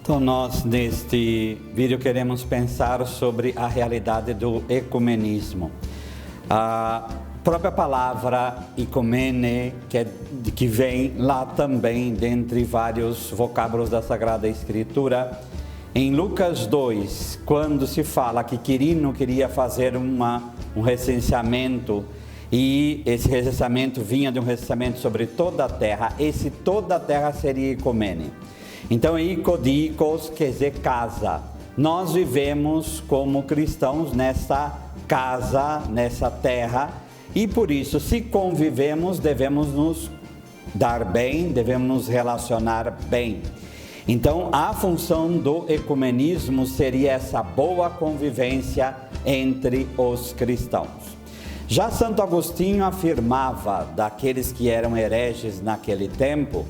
Então nós neste vídeo queremos pensar sobre a realidade do ecumenismo. A própria palavra ecumene, que vem lá também dentre vários vocábulos da Sagrada Escritura, em Lucas 2, quando se fala que Quirino queria fazer um recenseamento, e esse recenseamento vinha de um recenseamento sobre toda a terra, esse toda a terra seria ecumene. Então, icodikos quer dizer casa. Nós vivemos como cristãos nessa casa, nessa terra, e por isso, se convivemos, devemos nos dar bem, devemos nos relacionar bem. Então, a função do ecumenismo seria essa boa convivência entre os cristãos. Já Santo Agostinho afirmava daqueles que eram hereges naquele tempo,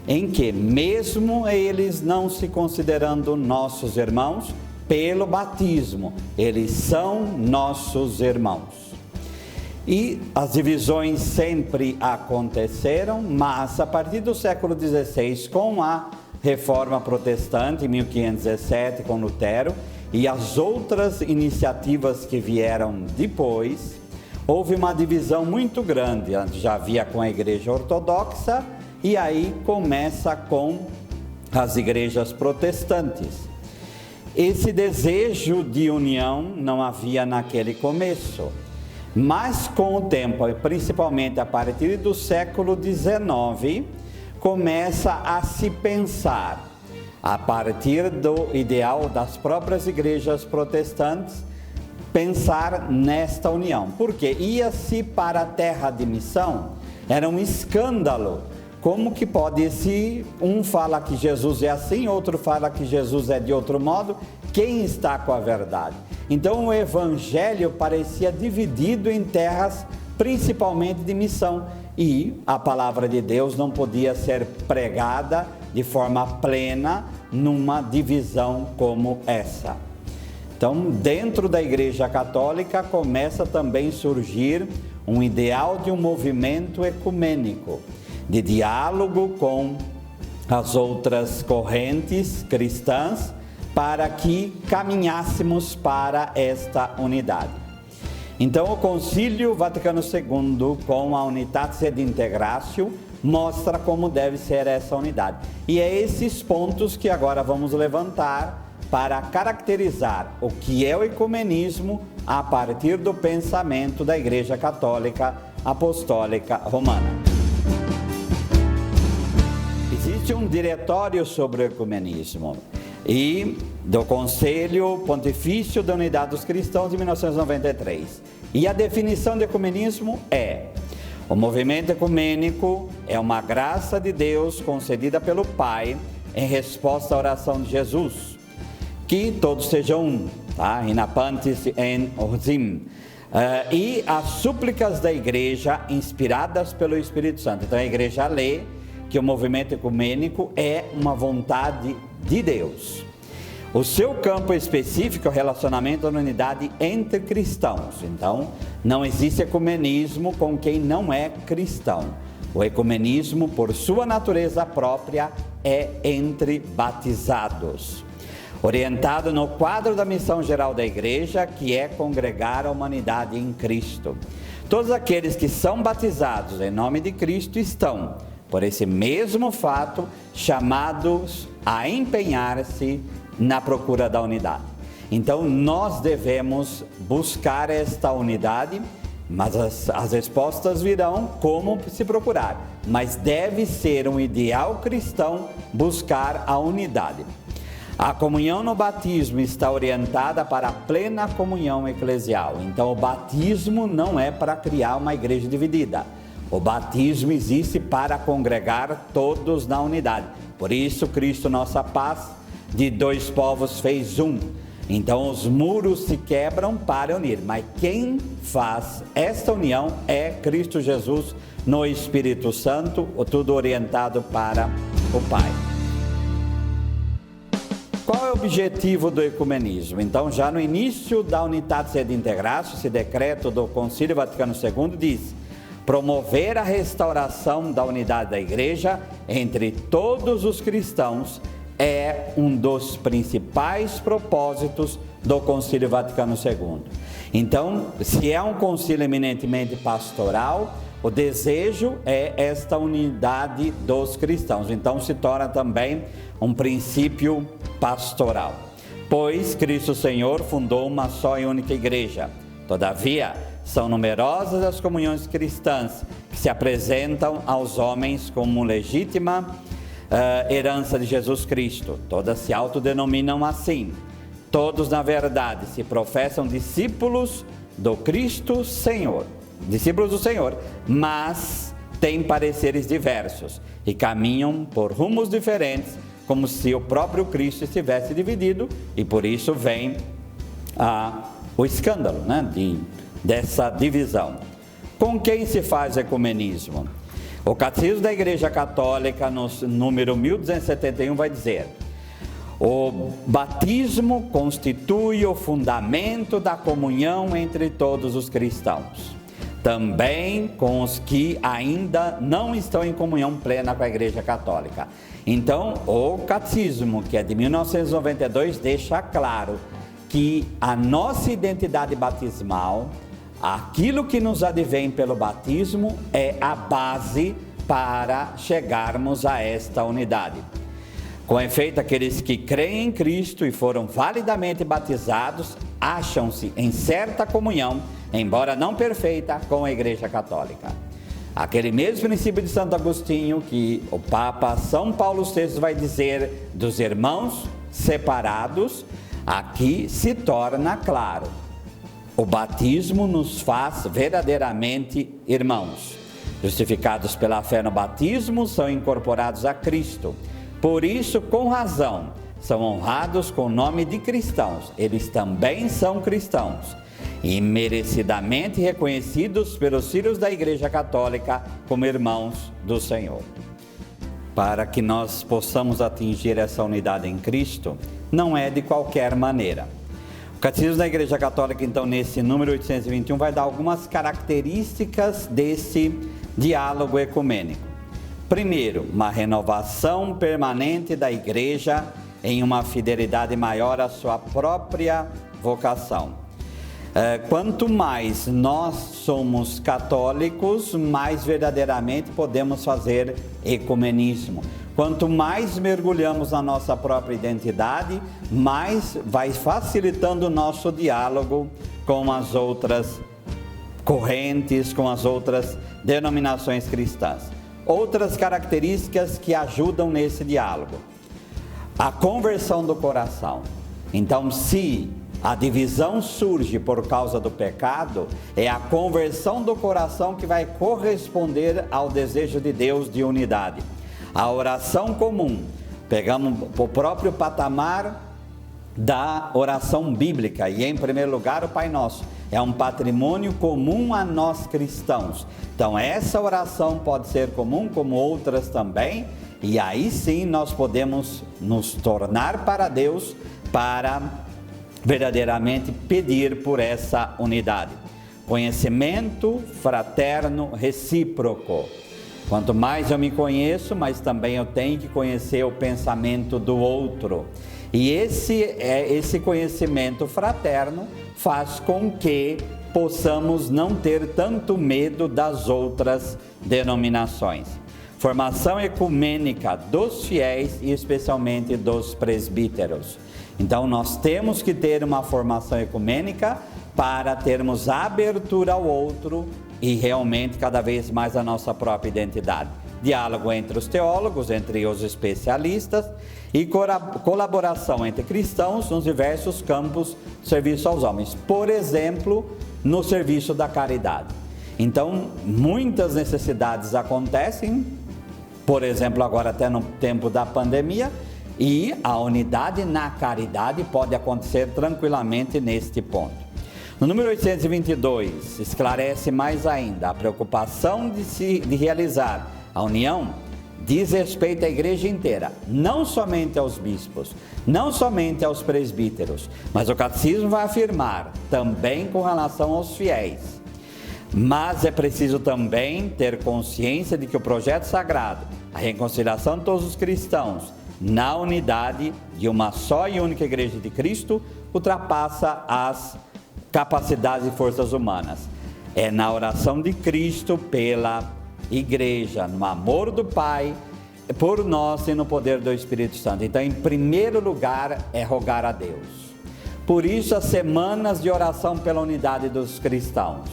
em que mesmo eles não se considerando nossos irmãos, pelo batismo, eles são nossos irmãos. E as divisões sempre aconteceram, mas a partir do século XVI, com a Reforma Protestante, em 1517, com Lutero, e as outras iniciativas que vieram depois, houve uma divisão muito grande. Antes já havia com a Igreja Ortodoxa, e aí começa com as igrejas protestantes. Esse desejo de união não havia naquele começo, mas com o tempo, principalmente a partir do século XIX, começa a se pensar, a partir do ideal das próprias igrejas protestantes, pensar nesta união, porque ia-se para a terra de missão, era um escândalo. Como que pode, se um fala que Jesus é assim, outro fala que Jesus é de outro modo, quem está com a verdade? Então o evangelho parecia dividido em terras, principalmente de missão, e a palavra de Deus não podia ser pregada de forma plena numa divisão como essa. Então, dentro da Igreja Católica começa também a surgir um ideal de um movimento ecumênico, de diálogo com as outras correntes cristãs, para que caminhássemos para esta unidade. Então, o Concílio Vaticano II, com a Unitatis et Integratio, mostra como deve ser essa unidade. E é esses pontos que agora vamos levantar para caracterizar o que é o ecumenismo a partir do pensamento da Igreja Católica Apostólica Romana. Existe um diretório sobre o ecumenismo e do Conselho Pontifício da Unidade dos Cristãos de 1993. E a definição de ecumenismo é: o movimento ecumênico é uma graça de Deus concedida pelo Pai em resposta à oração de Jesus, que todos sejam um, tá? In pantis en orsim. E as súplicas da igreja inspiradas pelo Espírito Santo. Então a igreja lê que o movimento ecumênico é uma vontade de Deus. O seu campo específico é o relacionamento da unidade entre cristãos. Então, não existe ecumenismo com quem não é cristão. O ecumenismo, por sua natureza própria, é entre batizados. Orientado no quadro da missão geral da igreja, que é congregar a humanidade em Cristo. Todos aqueles que são batizados em nome de Cristo estão, por esse mesmo fato, chamados a empenhar-se na procura da unidade. Então, nós devemos buscar esta unidade, mas as respostas virão como se procurar. Mas deve ser um ideal cristão buscar a unidade. A comunhão no batismo está orientada para a plena comunhão eclesial. Então, o batismo não é para criar uma igreja dividida. O batismo existe para congregar todos na unidade. Por isso, Cristo, nossa paz, de dois povos fez um. Então, os muros se quebram para unir. Mas quem faz esta união é Cristo Jesus no Espírito Santo, tudo orientado para o Pai. Qual é o objetivo do ecumenismo? Então, já no início da Unitatis et Integratio, esse decreto do Concílio Vaticano II diz: promover a restauração da unidade da Igreja entre todos os cristãos é um dos principais propósitos do Concílio Vaticano II. Então, se é um concílio eminentemente pastoral, o desejo é esta unidade dos cristãos. Então, se torna também um princípio pastoral. Pois Cristo Senhor fundou uma só e única igreja. Todavia, são numerosas as comunhões cristãs que se apresentam aos homens como legítima herança de Jesus Cristo. Todas se autodenominam assim. Todos, na verdade, se professam discípulos do Cristo Senhor, discípulos do Senhor, mas têm pareceres diversos e caminham por rumos diferentes, como se o próprio Cristo estivesse dividido, e por isso vem o escândalo, dessa divisão. Com quem se faz ecumenismo? O Catecismo da Igreja Católica, no número 1271, vai dizer: o batismo constitui o fundamento da comunhão entre todos os cristãos, também com os que ainda não estão em comunhão plena com a Igreja Católica. Então, o Catecismo, que é de 1992, deixa claro que a nossa identidade batismal, aquilo que nos advém pelo batismo, é a base para chegarmos a esta unidade. Com efeito, aqueles que creem em Cristo e foram validamente batizados, acham-se em certa comunhão, embora não perfeita, com a Igreja Católica. Aquele mesmo princípio de Santo Agostinho que o Papa São Paulo VI vai dizer dos irmãos separados, aqui se torna claro. O batismo nos faz verdadeiramente irmãos. Justificados pela fé no batismo, são incorporados a Cristo. Por isso, com razão, são honrados com o nome de cristãos. Eles também são cristãos e merecidamente reconhecidos pelos filhos da Igreja Católica como irmãos do Senhor. Para que nós possamos atingir essa unidade em Cristo, não é de qualquer maneira. O Catecismo da Igreja Católica, então, nesse número 821, vai dar algumas características desse diálogo ecumênico. Primeiro, uma renovação permanente da Igreja em uma fidelidade maior à sua própria vocação. Quanto mais nós somos católicos, mais verdadeiramente podemos fazer ecumenismo. Quanto mais mergulhamos na nossa própria identidade, mais vai facilitando o nosso diálogo com as outras correntes, com as outras denominações cristãs. Outras características que ajudam nesse diálogo: a conversão do coração. Então, se a divisão surge por causa do pecado, é a conversão do coração que vai corresponder ao desejo de Deus de unidade. A oração comum, pegamos o próprio patamar da oração bíblica, e em primeiro lugar o Pai Nosso, é um patrimônio comum a nós cristãos. Então essa oração pode ser comum, como outras também, e aí sim nós podemos nos tornar para Deus, para verdadeiramente pedir por essa unidade. Conhecimento fraterno recíproco. Quanto mais eu me conheço, mais também eu tenho que conhecer o pensamento do outro. E esse conhecimento fraterno faz com que possamos não ter tanto medo das outras denominações. Formação ecumênica dos fiéis e especialmente dos presbíteros. Então nós temos que ter uma formação ecumênica para termos abertura ao outro e realmente cada vez mais a nossa própria identidade. Diálogo entre os teólogos, entre os especialistas e colaboração entre cristãos nos diversos campos de serviço aos homens. Por exemplo, no serviço da caridade. Então, muitas necessidades acontecem, por exemplo, agora até no tempo da pandemia, e a unidade na caridade pode acontecer tranquilamente neste ponto. No número 822, esclarece mais ainda: a preocupação de realizar a união diz respeito à igreja inteira, não somente aos bispos, não somente aos presbíteros, mas o catecismo vai afirmar também com relação aos fiéis. Mas é preciso também ter consciência de que o projeto sagrado, a reconciliação de todos os cristãos, na unidade de uma só e única Igreja de Cristo, ultrapassa as capacidades e forças humanas. É na oração de Cristo pela Igreja, no amor do Pai, por nós e no poder do Espírito Santo. Então, em primeiro lugar, é rogar a Deus. Por isso, as semanas de oração pela unidade dos cristãos.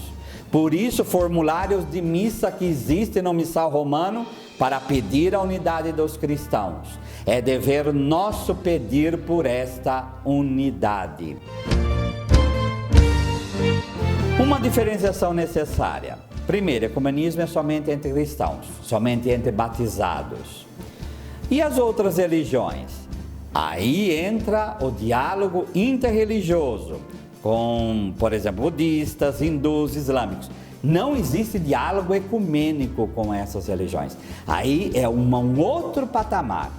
Por isso, formulários de missa que existem no Missal Romano para pedir a unidade dos cristãos. É dever nosso pedir por esta unidade. Uma diferenciação necessária. Primeiro, ecumenismo é somente entre cristãos, somente entre batizados. E as outras religiões? Aí entra o diálogo interreligioso com, por exemplo, budistas, hindus, islâmicos. Não existe diálogo ecumênico com essas religiões. Aí é um outro patamar.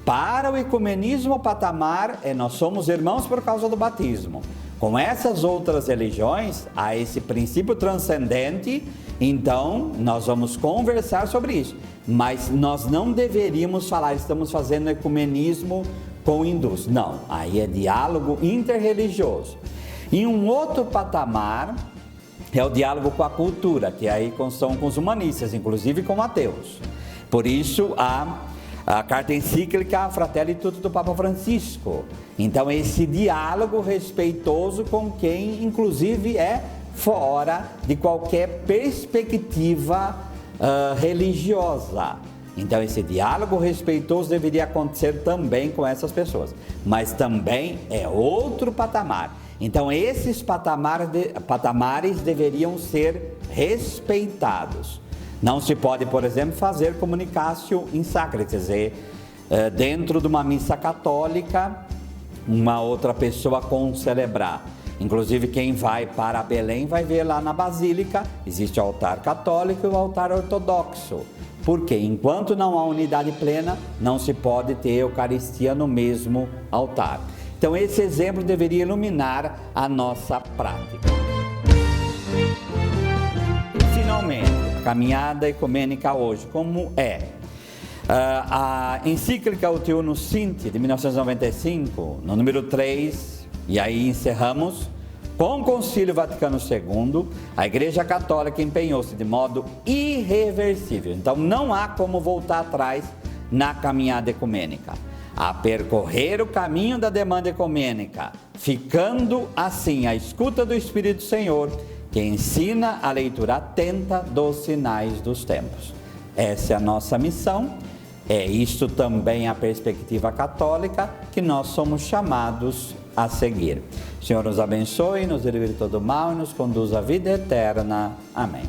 Para o ecumenismo, o patamar é nós somos irmãos por causa do batismo. Com essas outras religiões, há esse princípio transcendente, então nós vamos conversar sobre isso. Mas nós não deveríamos falar, estamos fazendo ecumenismo com hindus. Não, aí é diálogo interreligioso. E um outro patamar é o diálogo com a cultura, que aí são com os humanistas, inclusive com ateus. Por isso, a carta encíclica Fratelli Tutti do Papa Francisco. Então, esse diálogo respeitoso com quem, inclusive, é fora de qualquer perspectiva religiosa. Então, esse diálogo respeitoso deveria acontecer também com essas pessoas. Mas também é outro patamar. Então, esses patamares deveriam ser respeitados. Não se pode, por exemplo, fazer comunicatio in sacra, quer dizer, dentro de uma missa católica, uma outra pessoa concelebrar. Inclusive, quem vai para Belém vai ver lá na Basílica, existe o altar católico e o altar ortodoxo. Porque enquanto não há unidade plena, não se pode ter Eucaristia no mesmo altar. Então, esse exemplo deveria iluminar a nossa prática. E, finalmente, a caminhada ecumênica hoje, como é? A encíclica Utiunus Sint, de 1995, no número 3, e aí encerramos, com o Concílio Vaticano II, a Igreja Católica empenhou-se de modo irreversível. Então, não há como voltar atrás na caminhada ecumênica. A percorrer o caminho da demanda ecumênica, ficando assim à escuta do Espírito Senhor, que ensina a leitura atenta dos sinais dos tempos. Essa é a nossa missão, é isto também a perspectiva católica que nós somos chamados a seguir. O Senhor nos abençoe, nos livre de todo mal e nos conduz à vida eterna. Amém.